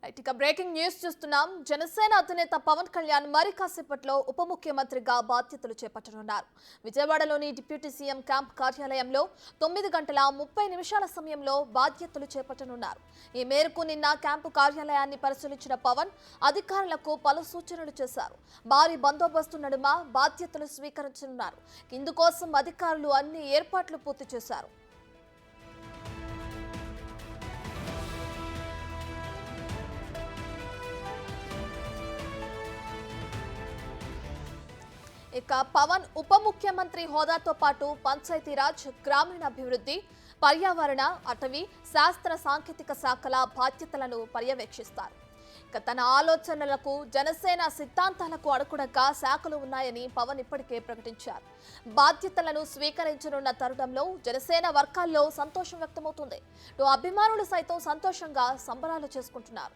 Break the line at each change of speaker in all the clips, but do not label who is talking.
ఇక breaking news చూస్తున్నాం. జనసేన అధినేత పవన్ కళ్యాణ్ మరి కాసేపట్లో ఉప ముఖ్యమంత్రిగా బాధ్యతలు చేపట్టనున్నారు. విజయవాడలోని డిప్యూటీ సీఎం క్యాంప్ కార్యాలయంలో 9:30 సమయంలో బాధ్యతలు చేపట్టనున్నారు. ఈ మేరకు నిన్న క్యాంపు కార్యాలయాన్ని పరిశీలించిన పవన్ అధికారులకు పలు సూచనలు చేశారు. భారీ బందోబస్తు నడుమ బాధ్యతలు స్వీకరించనున్నారు. ఇందుకోసం అధికారులు అన్ని ఏర్పాట్లు పూర్తి చేశారు. ఇక పవన్ ఉప ముఖ్యమంత్రి హోదాతో పాటు పంచాయతీరాజ్, గ్రామీణాభివృద్ధి, పర్యావరణ, అటవీ, శాస్త్ర సాంకేతిక శాఖల బాధ్యతలను పర్యవేక్షిస్తారు. ఇక తన ఆలోచనలకు, జనసేన సిద్ధాంతాలకు అనుగుణంగా శాఖలు ఉన్నాయని పవన్ ఇప్పటికే ప్రకటించారు. బాధ్యతలను స్వీకరించనున్న తరుణంలో జనసేన వర్గాల్లో సంతోషం వ్యక్తమవుతుంది. అభిమానులు సైతం సంతోషంగా సంబరాలు చేసుకుంటున్నారు.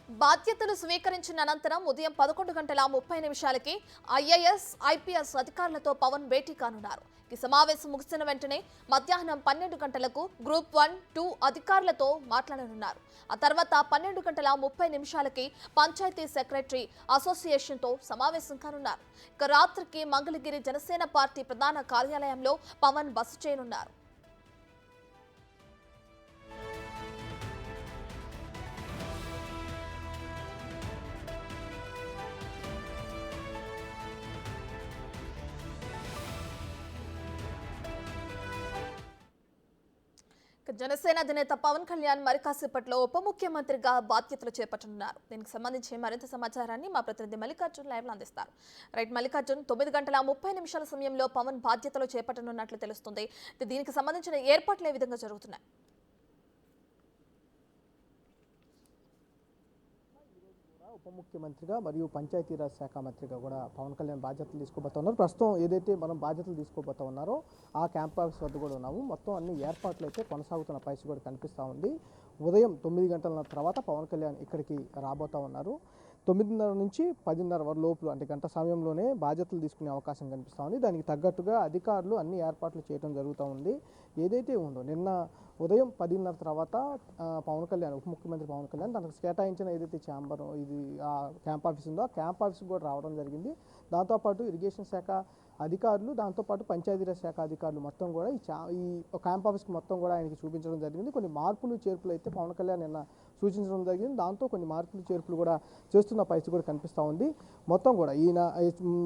బాధ్యతలు స్వీకరించిన అనంతరం ఉదయం 11:30 ఐఏఎస్, ఐపీఎస్ అధికారులతో పవన్ భేటీ కానున్నారు. ఈ సమావేశం ముగిసిన వెంటనే మధ్యాహ్నం 12 గంటలకు గ్రూప్ 1, 2 అధికారులతో మాట్లాడనున్నారు. ఆ తర్వాత 12:30 పంచాయతీ సెక్రటరీ అసోసియేషన్తో సమావేశం కానున్నారు. ఇక రాత్రికి మంగళగిరి జనసేన పార్టీ ప్రధాన కార్యాలయంలో పవన్ బస చేయనున్నారు. జనసేన అధినేత పవన్ కళ్యాణ్ మరి కాసేపట్లో ఉప ముఖ్యమంత్రిగా బాధ్యతలు చేపట్టనున్నారు. దీనికి సంబంధించి మరింత సమాచారాన్ని మా ప్రతినిధి మల్లికార్జున్ లైవ్ లో అందిస్తారు. రైట్ మల్లికార్జున్, 9:30 సమయంలో పవన్ బాధ్యతలు చేపట్టనున్నట్లు తెలుస్తుంది. దీనికి సంబంధించిన ఏర్పాట్లు ఏ విధంగా జరుగుతున్నాయి?
ఉప ముఖ్యమంత్రిగా మరియు పంచాయతీరాజ్ శాఖ మంత్రిగా కూడా పవన్ కళ్యాణ్ బాధ్యతలు తీసుకోబోతున్నారు. ప్రస్తుతం ఏదైతే మనం బాధ్యతలు తీసుకోబోతా ఉన్నారో ఆ క్యాంప్ ఆఫీస్ వద్ద కూడా ఉన్నాము. మొత్తం అన్ని ఏర్పాట్లు అయితే కొనసాగుతున్న పరిస్థితి కూడా కనిపిస్తూ ఉంది. ఉదయం 9 గంటల తర్వాత పవన్ కళ్యాణ్ ఇక్కడికి రాబోతా ఉన్నారు. 9:30 నుంచి 10:30 లోపు, అంటే గంట సమయంలోనే బాధ్యతలు తీసుకునే అవకాశం కనిపిస్తూ ఉంది. దానికి తగ్గట్టుగా అధికారులు అన్ని ఏర్పాట్లు చేయడం జరుగుతూ ఉంది. ఏదైతే ఉందో నిన్న ఉదయం 10:30 తర్వాత పవన్ కళ్యాణ్, ఉప ముఖ్యమంత్రి పవన్ కళ్యాణ్ తనకు కేటాయించిన ఏదైతే ఛాంబర్, ఇది క్యాంప్ ఆఫీస్ ఉందో ఆ క్యాంప్ ఆఫీస్కి కూడా రావడం జరిగింది. దాంతోపాటు ఇరిగేషన్ శాఖ అధికారులు, దాంతోపాటు పంచాయతీరాజ్ శాఖ అధికారులు మొత్తం కూడా ఈ క్యాంప్ ఆఫీస్కి మొత్తం కూడా ఆయనకి చూపించడం జరిగింది. కొన్ని మార్పులు చేర్పులు అయితే పవన్ కళ్యాణ్ నిన్న సూచించడం జరిగింది. దాంతో కొన్ని మార్పులు చేర్పులు కూడా చేస్తున్న పరిస్థితి కూడా కనిపిస్తూ ఉంది. మొత్తం కూడా ఈయన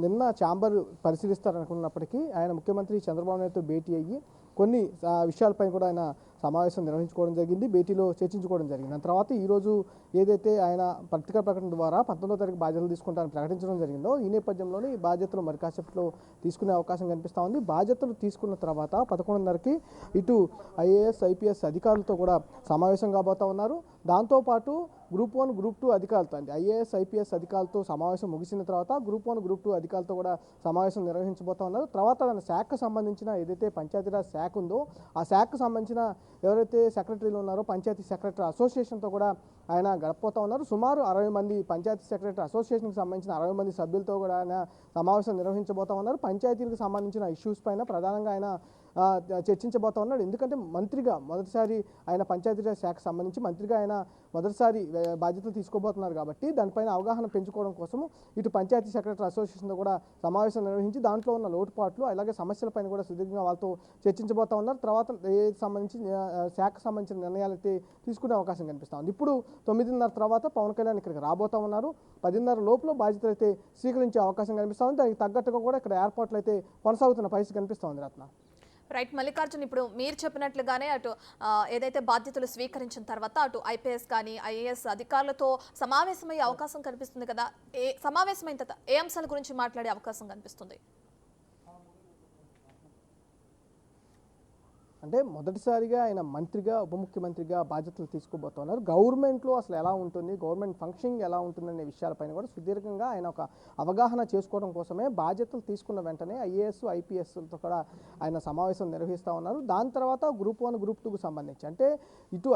నిన్న ఛాంబర్ పరిశీలిస్తారనుకున్నప్పటికీ ఆయన ముఖ్యమంత్రి చంద్రబాబు నాయుడుతో భేటీ అయ్యి కొన్ని విషయాలపై కూడా ఆయన సమావేశం నిర్వహించుకోవడం జరిగింది, భేటీలో చర్చించుకోవడం జరిగింది. దాని తర్వాత ఈరోజు ఏదైతే ఆయన పత్రికా ప్రకటన ద్వారా 19వ తారీఖు బాధ్యతలు తీసుకుంటారని ప్రకటించడం జరిగిందో, ఈ నేపథ్యంలోనే ఈ బాధ్యతలు మరి కాసేపట్లో తీసుకునే అవకాశం కనిపిస్తూ ఉంది. బాధ్యతలు తీసుకున్న తర్వాత 11:30 ఇటు ఐఏఎస్, ఐపీఎస్ అధికారులతో కూడా సమావేశం కాబోతా ఉన్నారు. దాంతోపాటు గ్రూప్ 1, గ్రూప్ 2 అధికారులతో, అంటే ఐఏఎస్, ఐపీఎస్ అధికారులతో సమావేశం ముగిసిన తర్వాత గ్రూప్ 1, గ్రూప్ 2 అధికారులతో కూడా సమావేశం నిర్వహించబోతా ఉన్నారు. తర్వాత తన శాఖకు సంబంధించిన ఏదైతే పంచాయతీరాజ్ శాఖ ఉందో ఆ శాఖకు సంబంధించిన ఎవరైతే సెక్రటరీలు ఉన్నారో పంచాయతీ సెక్రటరీ అసోసియేషన్తో కూడా ఆయన గడపపోతా ఉన్నారు. సుమారు 60 మంది పంచాయతీ సెక్రటరీ అసోసియేషన్కి సంబంధించిన 60 మంది సభ్యులతో కూడా ఆయన సమావేశం నిర్వహించబోతా ఉన్నారు. పంచాయతీలకు సంబంధించిన ఇష్యూస్ పైన ప్రధానంగా ఆయన చర్చించబోతా ఉన్నాడు. ఎందుకంటే మంత్రిగా మొదటిసారి ఆయన పంచాయతీరాజ్ శాఖకు సంబంధించి మంత్రిగా ఆయన మొదటిసారి బాధ్యతలు తీసుకోబోతున్నారు కాబట్టి దానిపైన అవగాహన పెంచుకోవడం కోసం ఇటు పంచాయతీ సెక్రటరీ అసోసియేషన్తో కూడా సమావేశం నిర్వహించి దాంట్లో ఉన్న లోటుపాట్లు అలాగే సమస్యలపైన కూడా సుదీర్ఘంగా వాళ్ళతో చర్చించబోతా ఉన్నారు. తర్వాత సంబంధించి శాఖకు సంబంధించిన నిర్ణయాలు అయితే తీసుకునే అవకాశం కనిపిస్తూ ఉంది. ఇప్పుడు 9:30 తర్వాత పవన్ కళ్యాణ్ ఇక్కడికి రాబోతా ఉన్నారు. 10:30 లోపల బాధ్యతలు అయితే స్వీకరించే అవకాశం కనిపిస్తూ ఉంది. దానికి తగ్గట్టుగా కూడా ఇక్కడ ఏర్పాట్లు అయితే కొనసాగుతున్న పరిస్థితి కనిపిస్తూ ఉంది. రత్న.
రైట్ మల్లికార్జున్, ఇప్పుడు మీరు చెప్పినట్లుగానే అటు ఏదైతే బాధ్యతలు స్వీకరించిన తర్వాత అటు ఐపీఎస్ కానీ ఐఏఎస్ అధికారులతో సమావేశమయ్యే అవకాశం కనిపిస్తుంది కదా, సమావేశమైన తర్వాత ఏ అంశాల గురించి మాట్లాడే అవకాశం కనిపిస్తుంది?
అంటే మొదటిసారిగా ఆయన మంత్రిగా ఉప ముఖ్యమంత్రిగా బాధ్యతలు తీసుకోబోతున్నారు. గవర్నమెంట్లో అసలు ఎలా ఉంటుంది, గవర్నమెంట్ ఫంక్షనింగ్ ఎలా ఉంటుందనే విషయాలపైన కూడా సుదీర్ఘంగా ఆయన ఒక అవగాహన చేసుకోవడం కోసమే బాధ్యతలు తీసుకున్న వెంటనే ఐఏఎస్ ఐపీఎస్లతో కూడా ఆయన సమావేశం నిర్వహిస్తూ ఉన్నారు. దాని తర్వాత గ్రూప్ 1 గ్రూప్ 2కు సంబంధించి అంటే ఇటు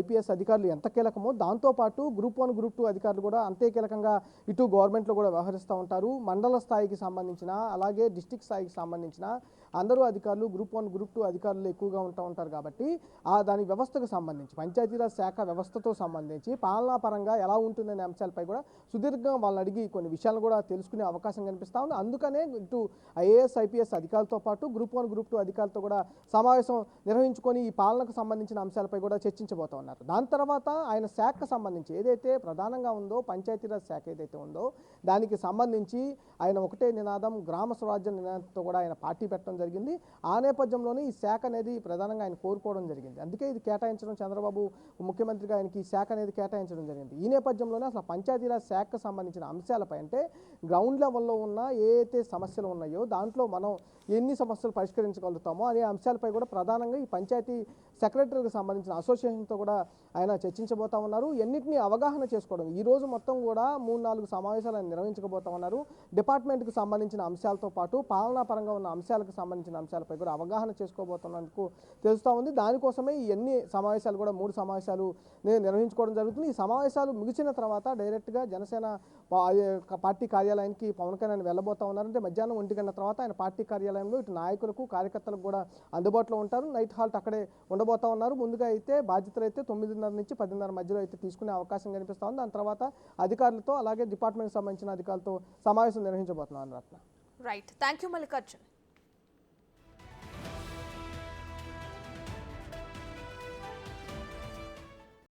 ఐపీఎస్ అధికారులు ఎంత కీలకమో దాంతోపాటు గ్రూప్ 1 గ్రూప్ 2 అధికారులు కూడా అంతే కీలకంగా ఇటు గవర్నమెంట్లో కూడా వ్యవహరిస్తూ ఉంటారు. మండల స్థాయికి సంబంధించిన అలాగే డిస్టిక్ స్థాయికి సంబంధించిన అందరూ అధికారులు గ్రూప్ 1 గ్రూప్ 2 అధికారులు ఎక్కువగా ఉంటారు కాబట్టి దాని వ్యవస్థకు సంబంధించి పంచాయతీరాజ్ శాఖ వ్యవస్థతో సంబంధించి పాలనా పరంగా ఎలా ఉంటుందనే అంశాలపై కూడా సుదీర్ఘంగా వాళ్ళని అడిగి కొన్ని విషయాలు కూడా తెలుసుకునే అవకాశం కనిపిస్తూ ఉంది. అందుకనే ఇటు ఐఏఎస్ ఐపీఎస్ అధికారులతో పాటు గ్రూప్ 1 గ్రూప్ 2 అధికారులతో కూడా సమావేశం నిర్వహించుకొని ఈ పాలనకు సంబంధించిన అంశాలపై కూడా చర్చించబోతూ ఉన్నారు. దాని తర్వాత ఆయన శాఖకు సంబంధించి ఏదైతే ప్రధానంగా ఉందో పంచాయతీరాజ్ శాఖ ఏదైతే ఉందో దానికి సంబంధించి ఆయన ఒకటే నినాదం గ్రామ స్వరాజ్య నినాదంతో కూడా ఆయన పార్టీ పెట్టడం జరిగింది. ఆ నేపథ్యంలోనే ఈ శాఖ అనేది ప్రధానంగా ఆయన కోరుకోవడం జరిగింది. అందుకే ఇది కేటాయించడం చంద్రబాబు ముఖ్యమంత్రిగా ఆయనకి ఈ శాఖ అనేది కేటాయించడం జరిగింది. ఈ నేపథ్యంలోనే అసలు పంచాయతీరాజ్ శాఖకు సంబంధించిన అంశాలపై అంటే గ్రౌండ్ లెవెల్లో ఉన్న ఏదైతే సమస్యలు ఉన్నాయో దాంట్లో మనం ఎన్ని సమస్యలు పరిష్కరించగలుగుతామో అనే అంశాలపై కూడా ప్రధానంగా ఈ పంచాయతీ సెక్రటరీకి సంబంధించిన అసోసియేషన్తో కూడా ఆయన చర్చించబోతా ఉన్నారు. ఎన్నిటిని అవగాహన చేసుకోవడం ఈ రోజు మొత్తం కూడా 3-4 సమావేశాలు ఆయన నిర్వహించబోతా ఉన్నారు. డిపార్ట్మెంట్కి సంబంధించిన అంశాలతో పాటు పాలనా పరంగా ఉన్న అంశాలకు సంబంధించిన అంశాలపై కూడా అవగాహన చేసుకోబోతున్నందుకు తెలుస్తూ ఉంది. దానికోసమే ఈ ఎన్ని సమావేశాలు కూడా 3 సమావేశాలు నిర్వహించుకోవడం జరుగుతుంది. ఈ సమావేశాలు ముగిసిన తర్వాత డైరెక్ట్గా జనసేన పార్టీ కార్యాలయానికి పవన్ కళ్యాణ్ వెళ్ళబోతా ఉన్నారంటే మధ్యాహ్నం 1 గంటల తర్వాత ఆయన పార్టీ కార్యాలయంలో ఇటు నాయకులకు కార్యకర్తలకు కూడా అందుబాటులో ఉంటారు. నైట్ హాల్ట్ అక్కడే ఉండబోతా ఉన్నారు. ముందుగా అయితే బాధ్యతలు అయితే 9:30 నుంచి 10:30 మధ్యలో అయితే తీసుకునే అవకాశం కనిపిస్తూ ఉంది. దాని తర్వాత అధికారులతో అలాగే డిపార్ట్మెంట్కి సంబంధించిన అధికారులతో సమావేశం నిర్వహించబోతున్నారు.
Right, thank you Mallikarjun.